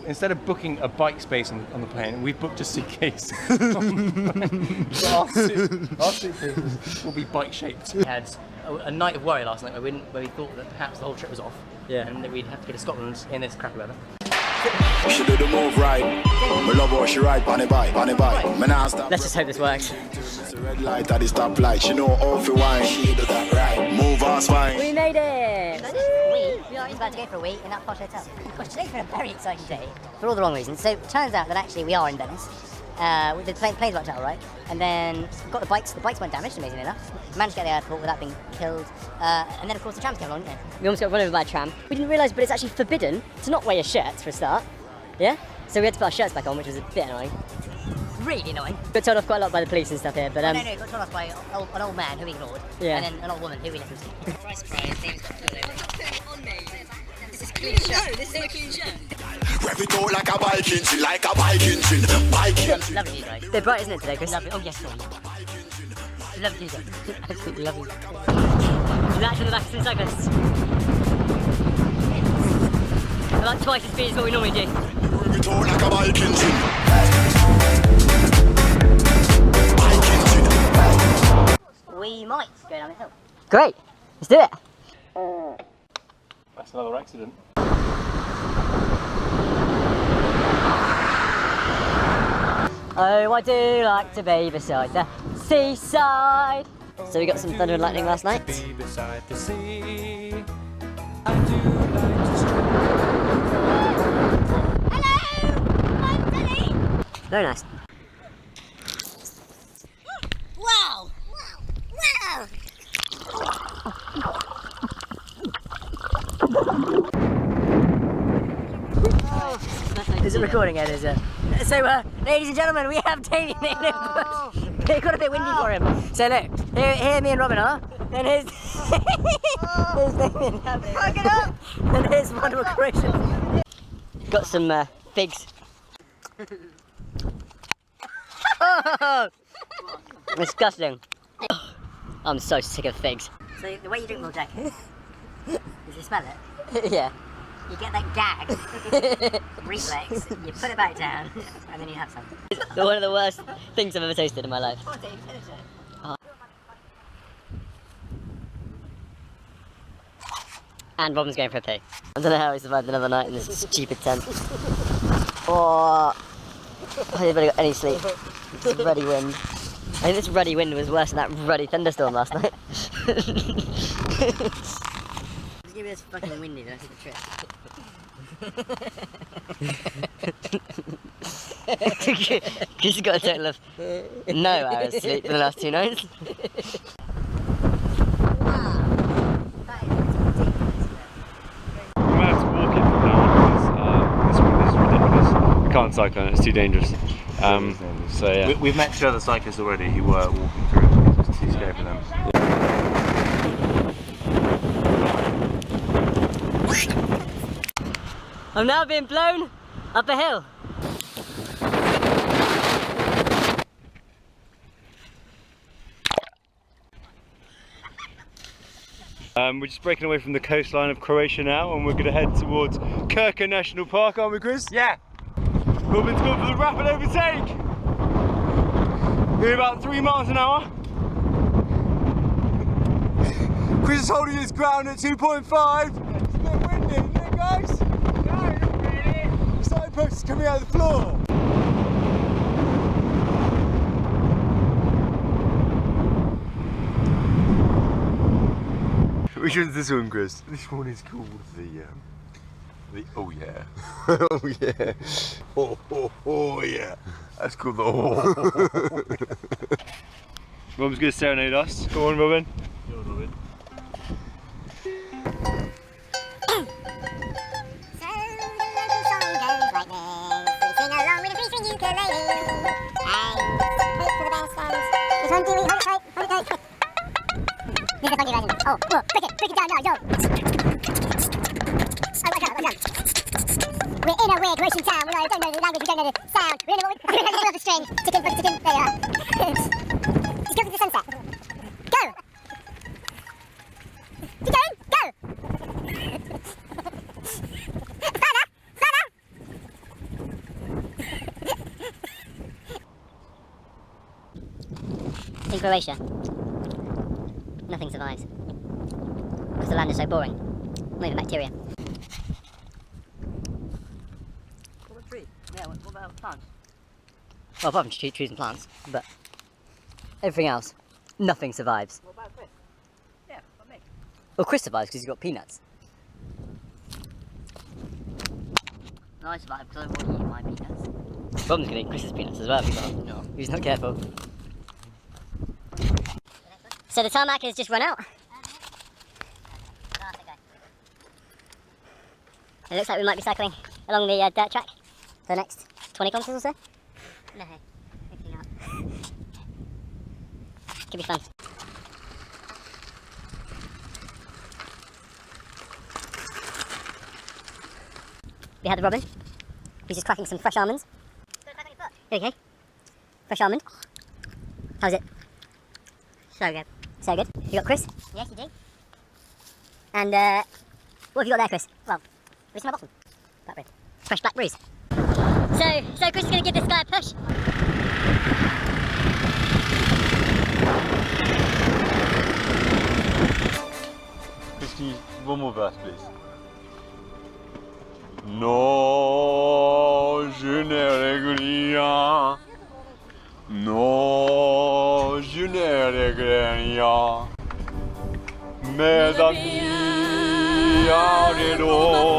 instead of booking a bike space on the plane, we've booked a suitcase. Our suitcases will be bike-shaped. We had a night of worry last night where we thought that perhaps the whole trip was off. Yeah. And that we'd have to go to Scotland in this crappy weather. She do the move right. My love how she ride on the bike. Let's just hope this works. Red light at the stoplight. She know all for wine. She do that right. Move us fine. We made it! We are about to go for a week in that posh hotel. Gosh, today's been a very exciting day for all the wrong reasons. So it turns out that actually we are in Venice. The plane's locked out, right? And then we've got the bikes. The bikes weren't damaged, amazingly enough. Managed to get to the airport without being killed. And then, of course, the trams came along, didn't they? We almost got run over by a tram. We didn't realise, but it's actually forbidden to not wear your shirts for a start. Yeah? So we had to put our shirts back on, which was a bit annoying. Really annoying. Got told off quite a lot by the police and stuff here, but no, got told off by an old man who we ignored. Yeah. And then an old woman who we let us see. Surprise, Damon's got a photo on me. This is clean shirt. No, this is a clean shirt. Rev it out like a bike engine, like a bike engine. Lovely, you guys. they're bright, isn't it, today, Chris? Lovely. Oh, yes, sorry. Lovely, you guys. Absolutely lovely. Relax on the back of some cyclists. They're like twice as speed as what we normally do. Rev it out like a bike engine. We might go down the hill. Great, let's do it. That's another accident. Oh, I do like to be beside the seaside. So we got some thunder and lightning last night. Beside the sea. Very nice. Wow! Wow! Is it recording, Ed? Is it? So, ladies and gentlemen, we have Damien in the bush. It got a bit windy for him. So look, here me and Robin are. And here's here's Damien. Hug it up. And here's wonderful Croatian. Got some figs. Oh, disgusting. I'm so sick of figs. So the way you drink milk, Jack, is you smell it. Yeah. You get that gag reflex, you put it back down, and then you have some. It's one of the worst things I've ever tasted in my life. Oh. And Robin's going for a pee. I don't know how he survived another night in this stupid tent. Oh, I haven't got any sleep. It's a ruddy wind. I think this ruddy wind was worse than that ruddy thunderstorm last night. Just give me this fucking windy, then I take the trip. He's got a total of no hours sleep for the last 2 nights. We might have to walk it from now on because this is ridiculous. We can't cycle on it, it's too dangerous. So yeah. We've met 2 other cyclists already who were walking through it. It's too scary for them. I'm now being blown up a hill. We're just breaking away from the coastline of Croatia now and we're going to head towards Krka National Park, aren't we, Chris? Yeah! Robin's gone for the rapid overtake! We're about 3 miles an hour. Chris is holding his ground at 2.5. It's a bit windy, isn't it, guys? No, not really. The signpost is coming out of the floor. Which one's this one, Chris? This one is called the oh yeah. Oh yeah. Oh yeah. That's called the Robin's going to serenade us. Go on, Robin. Go on, Robin. Oh, break it down now, yo! Oh, watch out. We're in a weird Croatian town, we don't know the language, we don't know the sound. We don't know the string. Chicken, there you are. Just go to the sunset. Go! Keep going, go! Further! In Croatia, nothing survives. Because the land is so boring. Not even bacteria. What about trees? Yeah, what about plants? Well, apart from trees and plants, but everything else, nothing survives. What about Chris? Yeah, what about me? Well, Chris survives because he's got peanuts. No, I survive because I want to eat my peanuts. Robin's going to eat Chris's peanuts as well if he's not careful. So the tarmac has just run out. It looks like we might be cycling along the dirt track for the next 20 kilometres or so. No, hopefully not. Could be fun. We had the Robin, who's just cracking some fresh almonds. Here we go. Fresh almond. How's it? So good. So good. You got Chris? Yes, you do. And what have you got there, Chris? Well, it's my bottom. Blackberry. Fresh blackberries. So Chris is going to give this guy a push. Christy, one more verse, please. No, je ne regrette rien. No, je ne regrette rien. Mes amis, allez-donc,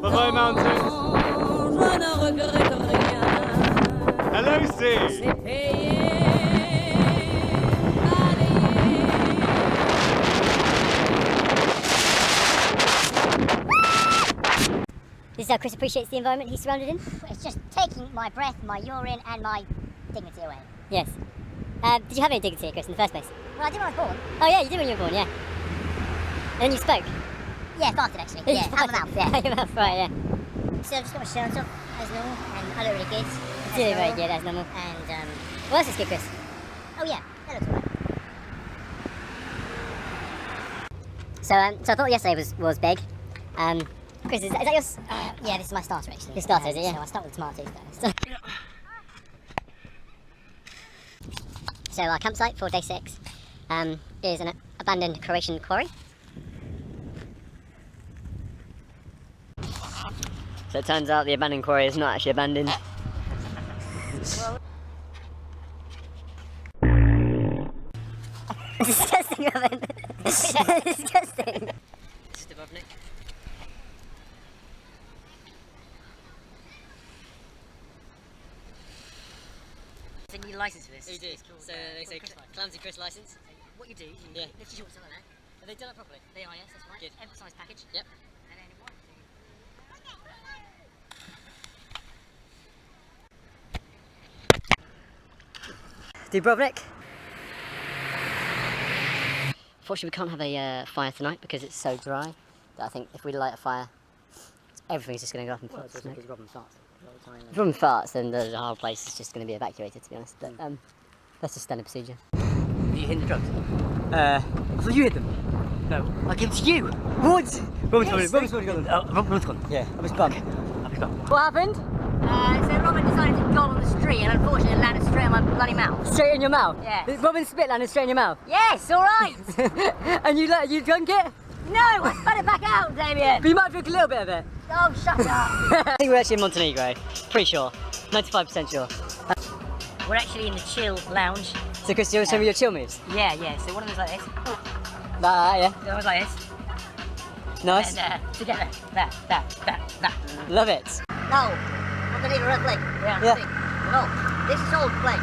Bye-bye, mountains. Hello, sea. This is how Chris appreciates the environment he's surrounded in. It's just taking my breath, my urine and my dignity away. Yes. Did you have any dignity, Chris, in the first place? Well, I did when I was born. Oh yeah, you did when you were born, yeah. And then you spoke? Yeah, farted actually. Yeah, out of my mouth, yeah. Out your mouth, right, yeah. So I've just got my shirt off, as normal, and I look really good. You do very good, as normal. And, what else is good, Chris? Oh yeah, that looks alright. So I thought yesterday was big. Chris, is that yours? Yeah, this is my starter actually. Your starter, is it? Yeah. So I start with tomatoes first. So our campsite for day 6 is an abandoned Croatian quarry. So it turns out the abandoned quarry is not actually abandoned. Disgusting, Robin. Disgusting. This is the Bubnik. So you need a license for this? You do. So they say Clumsy Chris license. What you do, you Yeah. lift your shorts up like that. Have they done it properly? They are, yes, that's right. Good. Emphasise package. Yep. And then one, two. Dubrovnik. Fortunately, we can't have a fire tonight because it's so dry that I think if we light a fire, everything's just going to go up in flames. If Robin farts, then the whole place is just going to be evacuated, to be honest. But that's just standard procedure. Are you hitting the drugs? I thought you hit them. No, I give them to you. What? Robin's already got them. Oh, Robin's gone. Yeah, I was bug. What happened? So Robin decided to go on the street and unfortunately landed straight on my bloody mouth. Straight in your mouth? Yeah. Robin spit landed straight in your mouth? Yes, alright. And you drank it? No, I spat it back out, Damien. But you might drink a little bit of it. Oh, shut up. I think we're actually in Montenegro. Pretty sure. 95% sure. We're actually in the chill lounge. So Chris, you want to show me your chill moves? Yeah, yeah. So one of them's like this. Yeah. The other one's like this. Nice. And together. That. Love it. No, Montenegro red flag. Yeah. No, this is old flag.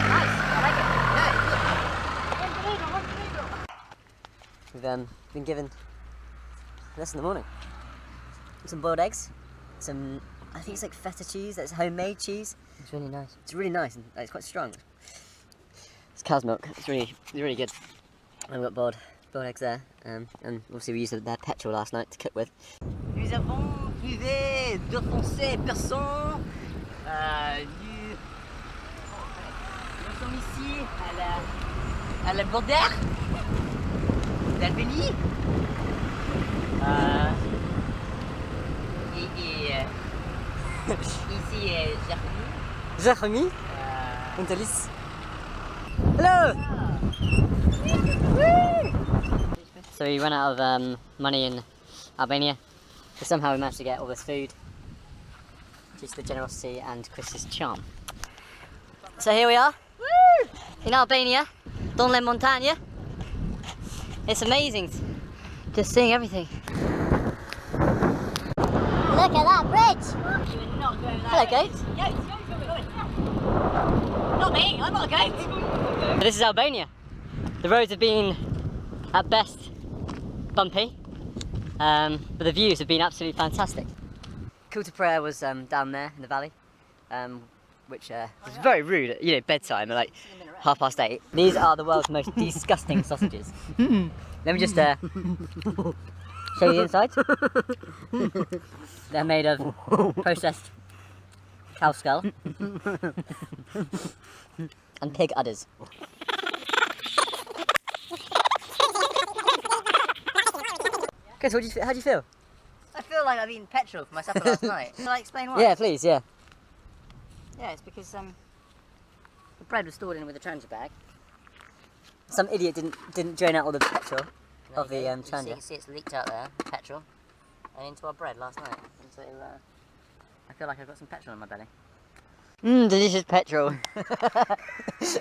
Nice, I like it. We've been given this in the morning. Some boiled eggs, some, I think it's like feta cheese, that's homemade cheese. It's really nice. It's really nice and it's quite strong. It's cow's milk, it's really good. And we've got boiled eggs there, and obviously we used their petrol last night to cook with. Nous avons privé de français personne. Nous sommes ici Le Border. L'Albanie. Ici, Germany. Germany. Und Alice. Hello! So we ran out of money in Albania, but somehow we managed to get all this food due to the generosity and Chris's charm. So here we are, in Albania, dans les montagnes. It's amazing, just seeing everything. Look at that bridge! You are not going Hello, goat. Not me, I'm not a goat. This is Albania. The roads have been, at best, bumpy, but the views have been absolutely fantastic. Call to prayer was down there in the valley, which was very rude at bedtime at like 8:30. These are the world's most disgusting sausages. Let me just show you the inside. They're made of processed cow skull and pig udders. Chris, how do you feel? I feel like I've eaten petrol for my supper last night. Can I explain why? Yeah, please, yeah. Yeah, it's because the bread was stored in with a transit bag. Some idiot didn't drain out all the petrol of the You transit. can see it's leaked out there, petrol, and into our bread last night. And so I feel like I've got some petrol in my belly. Delicious petrol. So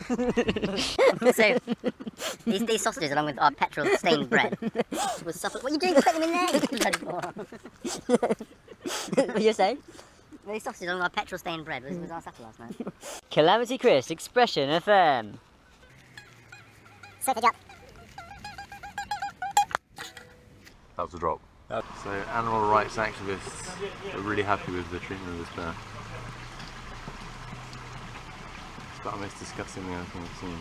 these sausages, along with our petrol-stained bread, was suffer. What are you doing? Put them in there. What you're saying? These sausages, along with our petrol-stained bread, was our supper last night. Calamity Chris, Expression FM. Surf it up. That was a drop. So animal rights activists are really happy with the treatment of this bear. It's about the most disgusting thing I've seen.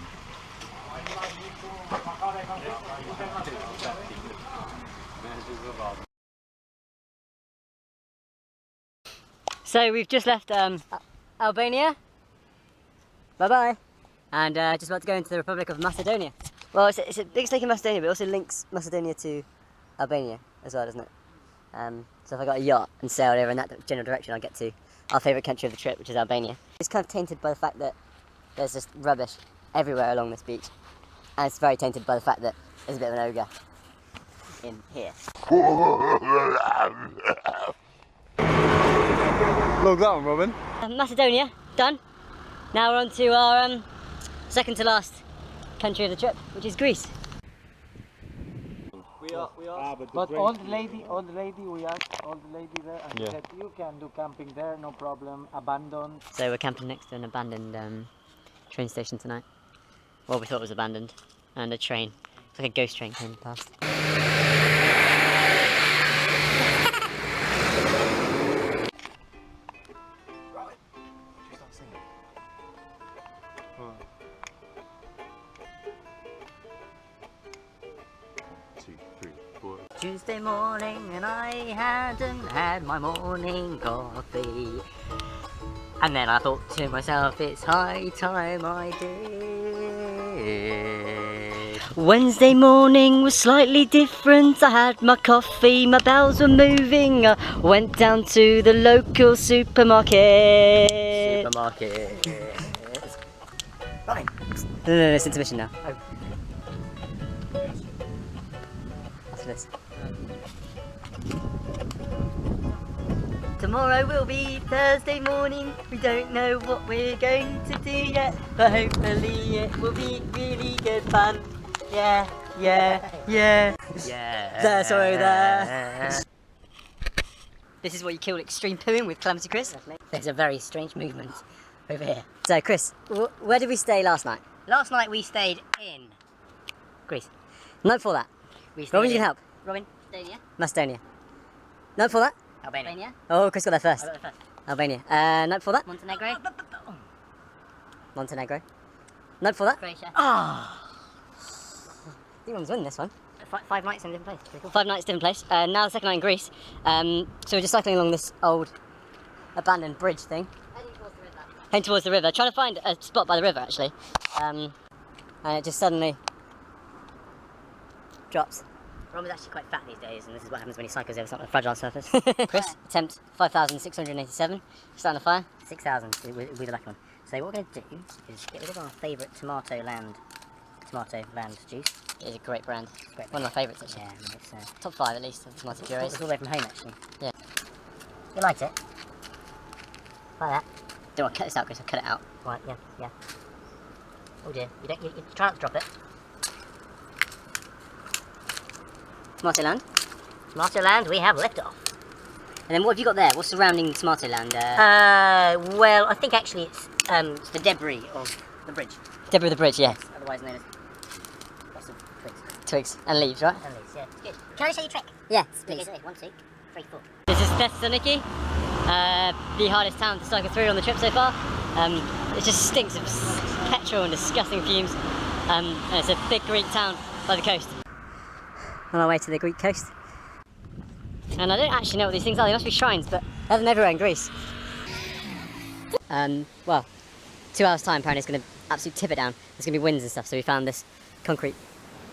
So we've just left Albania. Bye bye. And just about to go into the Republic of Macedonia. Well, it's a big stake in Macedonia, but it also links Macedonia to Albania as well, doesn't it? So if I got a yacht and sailed over in that general direction, I'll get to our favourite country of the trip, which is Albania. It's kind of tainted by the fact that there's just rubbish everywhere along this beach. And it's very tainted by the fact that there's a bit of an ogre in here. Log that one, Robin. Macedonia, done. Now we're on to our second to last country of the trip, which is Greece. But old lady, we asked old lady there, and she said you can do camping there, no problem. Abandoned. So we're camping next to an abandoned train station tonight. Well, we thought it was abandoned, and a train. It's like a ghost train came past. Tuesday morning and I hadn't had my morning coffee. And then I thought to myself, it's high time I did. Wednesday morning was slightly different. I had my coffee, my bowels were moving. I went down to the local supermarket. Robin. No, it's intermission now. After this. Tomorrow will be Thursday morning. We don't know what we're going to do yet, but hopefully it will be really good fun. Yeah. Sorry there. This is what you call extreme pooing with Calamity Chris. There's a very strange movement over here. So Chris, where did we stay last night? Last night we stayed in Greece. Night before that. Robin, you can help. Robin, Macedonia. Macedonia. Night before that. Albania. Oh, Chris got there first. I got there first. Albania. Night before that. Montenegro. Montenegro. Night before that. Croatia. I think one's winning this one. 5 nights in a different place. Pretty cool. 5 nights, different place. Now the second night in Greece. So we're just cycling along this old abandoned bridge thing. Heading towards the river. Trying to find a spot by the river actually. And it just suddenly drops. Rob is actually quite fat these days, and this is what happens when he cycles over something fragile surface. Chris, attempt 5,687. Starting a fire. 6,000 with the lucky one. So what we're going to do is get rid of our favourite tomato land juice. It is a great brand. One of my favourites actually. Yeah, it's top 5 at least of tomato purees. It's all the way from home actually. Yeah. You liked it? Like that. Don't want to cut this out, Chris. I'll cut it out. Right, yeah. Oh dear. You try not to drop it. Tomato land. Tomato land, we have liftoff. And then what have you got there? What's surrounding tomato land? Well, I think actually it's the debris of the bridge. Debris of the bridge, yeah. Yes, otherwise known as lots of twigs. Twigs and leaves, right? And leaves, yeah. Good. Can I show you a trick? Yes, please. Okay, 1, 2, 3, 4. This is Thessaloniki, the hardest town to cycle through on the trip so far. It just stinks of petrol and disgusting fumes. And it's a big Greek town by the coast. On our way to the Greek coast. And I don't actually know what these things are, they must be shrines, but they have them everywhere in Greece. Well, 2 hours time apparently it's going to absolutely tip it down. There's going to be winds and stuff, so we found this concrete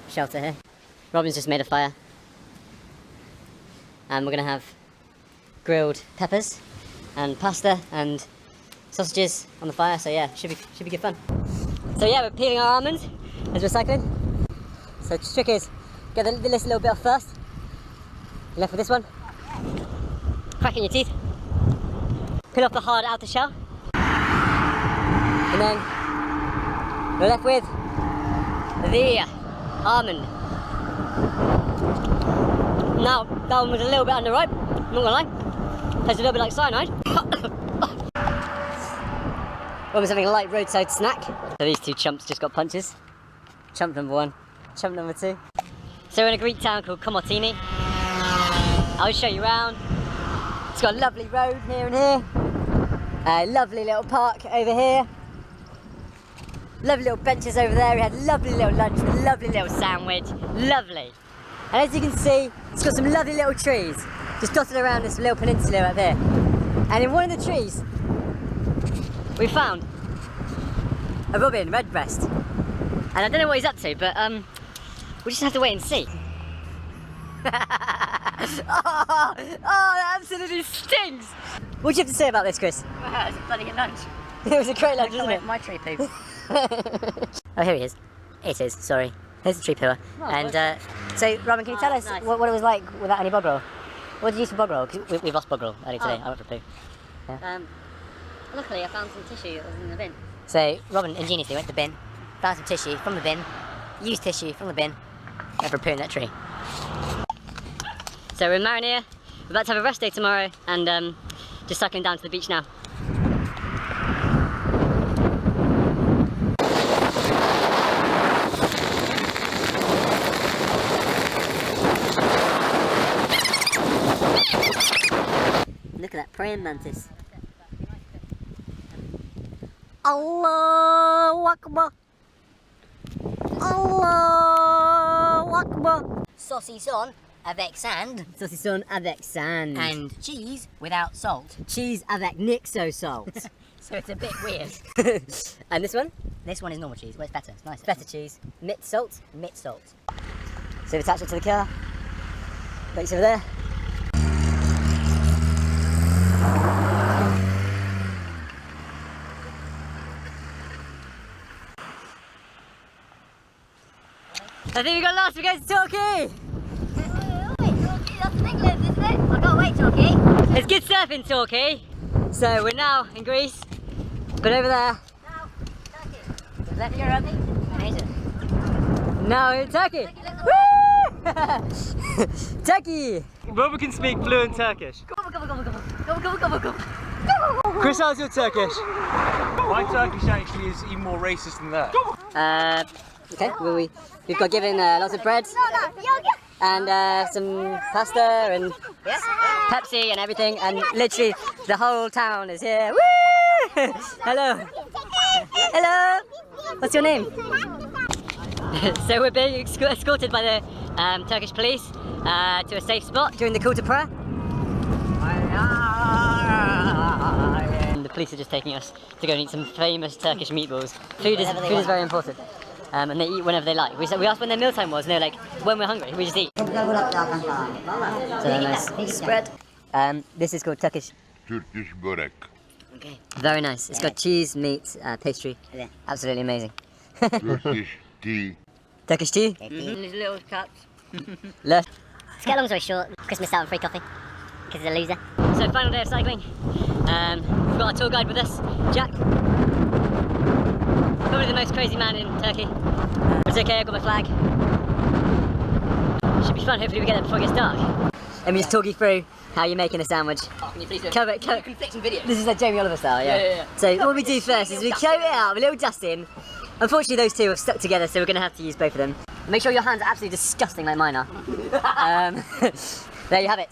shelter here. Robin's just made a fire. And we're going to have grilled peppers and pasta and sausages on the fire, so yeah, should be good fun. So yeah, we're peeling our almonds as we're cycling. So the trick is, get this little bit off first. You're left with this one. Crack it in your teeth. Peel off the hard outer shell. And then you're left with the almond. Now, that one was a little bit underripe, I'm not gonna lie. Tastes a little bit like cyanide. One was having a light roadside snack. So these two chumps just got punches. Chump number 1, chump number 2. So we're in a Greek town called Komotini. I'll show you around. It's got a lovely road here and here. A lovely little park over here. Lovely little benches over there. We had a lovely little lunch with a lovely little sandwich. Lovely. And as you can see, it's got some lovely little trees just dotted around this little peninsula up here. And in one of the trees, we found a robin redbreast. And I don't know what he's up to, but we just have to wait and see. Oh, that absolutely stinks! What do you have to say about this, Chris? Wow, it was a bloody good lunch. It was a great lunch, wasn't it? My tree poo. Oh, here he is. It is, sorry. Here's the tree pooer. And so, Robin, can you tell us what it was like without any bog roll? What did you use for bog roll? Because we've lost bog roll earlier today. I went for a poo. Yeah. Luckily, I found some tissue that was in the bin. So, Robin ingeniously went to the bin, found some tissue from the bin, used tissue from the bin, went for a poo in that tree. So we're in Marinir, we're about to have a rest day tomorrow, and just cycling down to the beach now. Look at that praying mantis. Allahu Akbar. Allahu Akbar. Saucisson avec sand. Saucisson avec sand. And cheese without salt. Cheese avec nixo salt. So it's a bit weird. And this one? This one is normal cheese. Well, it's better. It's nice. Better cheese. Mit salt. Mit salt. So we attach it to the car. Thanks over there. I think we got lost. We're going to Torquay. That's England, isn't it? I can't wait, Torquay. It's good surfing, Torquay. So we're now in Greece, but over there. Now, Turkey. Is that Europe? Amazing. Now in Turkey. Turkey. Robin can speak fluent Turkish. Go. Chris, how's your Turkish? My Turkish actually is even more racist than that. Okay, well, we've got given lots of bread and some pasta and Pepsi and everything, and literally the whole town is here. Woo! Hello. Hello. What's your name? So we're being escorted by the Turkish police to a safe spot during the call to prayer. And the police are just taking us to go and eat some famous Turkish meatballs. Food is very important. and they eat whenever they like. We asked when their mealtime was, and they're like, when we're hungry, we just eat. So nice spread. This is called Turkish. Turkish börek. Okay. Very nice. It's got cheese, meat, pastry. Absolutely amazing. Turkish tea. Turkish tea? These little cups. Left. To get long story short, Christmas out and free coffee. Because he's a loser. So final day of cycling. We've got our tour guide with us, Jack. Probably the most crazy man in Turkey. It's okay, I've got my flag. Should be fun, hopefully we get there before it gets dark. Let me just talk you through how you're making a sandwich. Can you please do Cover it. conflicting videos? This is like Jamie Oliver style, yeah. Yeah. So what we do first is we coat it out with a little dusting. Unfortunately those two have stuck together, so we're going to have to use both of them. Make sure your hands are absolutely disgusting like mine are. There you have it.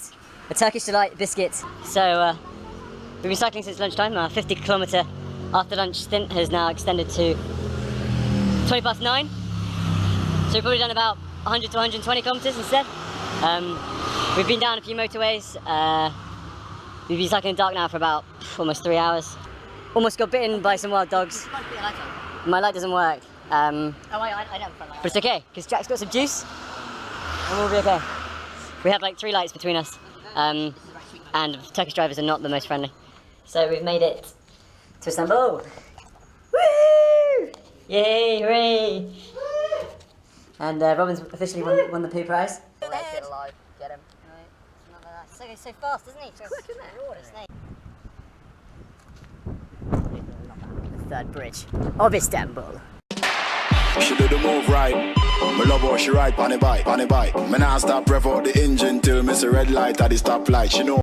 A Turkish Delight biscuit. So we've been cycling since lunchtime. Our 50-kilometre after lunch stint has now extended to 9:20. So we've probably done about 100 to 120 kilometres instead. We've been down a few motorways. We've been cycling in the dark now for about almost 3 hours. Almost got bitten by some wild dogs. My light doesn't work. I don't have a front light. But it's okay, because Jack's got some juice, and we'll be okay. We have like 3 lights between us, and Turkish drivers are not the most friendly. So we've made it to Istanbul. Woo! Yay, hooray! And Robin's officially won the poo prize. Get alive, get him. So goes so fast, doesn't he? Quick, isn't it? The third bridge of Istanbul. She do the move right. Me love how she ride on the bike. Me nah stop rev out the engine till me see red light at the stoplight. She know